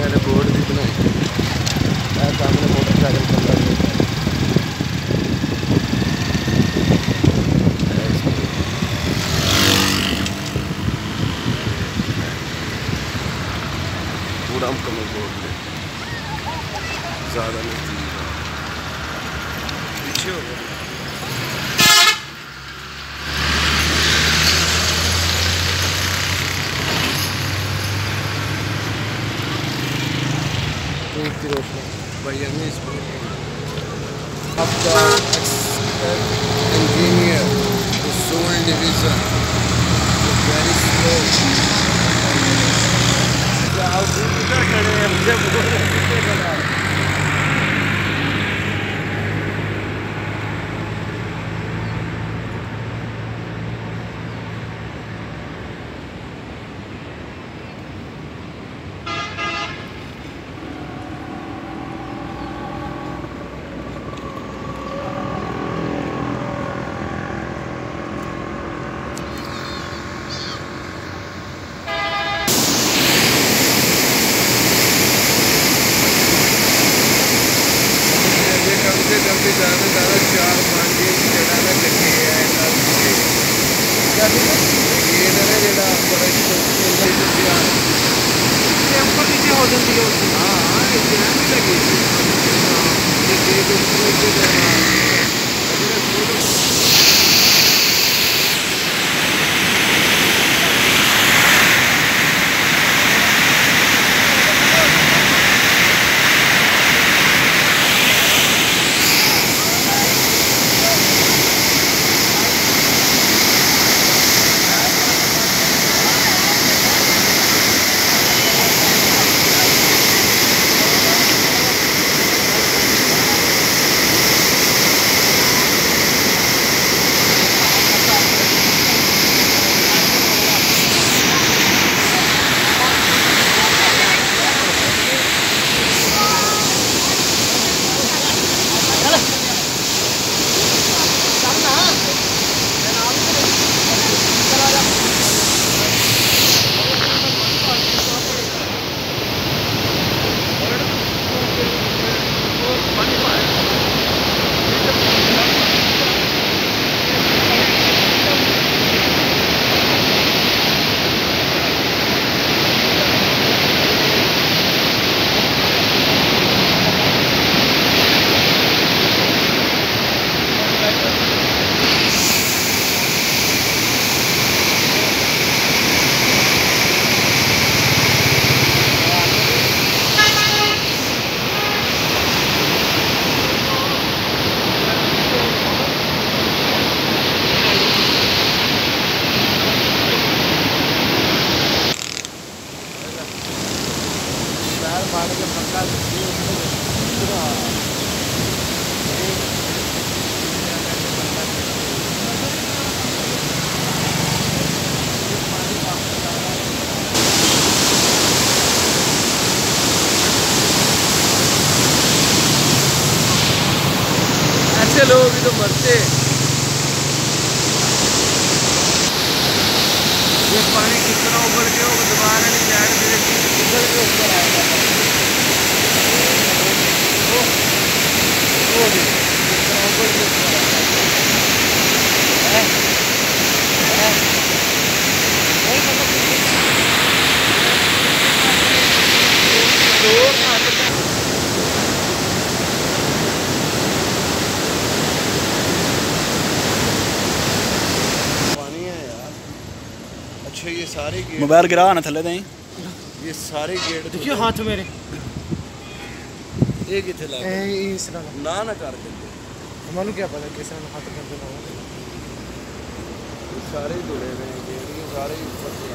वाले बोर्ड भी बनाए। सामने मोटरसाइकिल चल रहा है। पूरा मुकम्मल बोर्ड है, ज़्यादा नज़दीक पीछे हो गया। भैया ने आपका इंजीनियर सोल डिवीज़न वेरी स्लो खड़े हैं। कभी ज़्यादा 4-5 इंच चढ़ाना लगे है ये ना जेड़ा बड़ा नीचे हो जाती है। हाँ हाँ लगी ऐसे लोग भी तो मरते। ये पानी कितना उबल के वो दोबारा नहीं साइड से उबल के ऊपर आएगा। वो भी कितना उबल के ऊपर अच्छा ये सारे गेट मोबाइल गिरा ना थले दें। ये सारे गेट देखियो हाथ मेरे ये किथे लग इस ना ना कर देंगे। हमारे क्या पता कैसे हाथ कर देना। सारे जुड़े हुए हैं गेट, ये सारे ऊपर से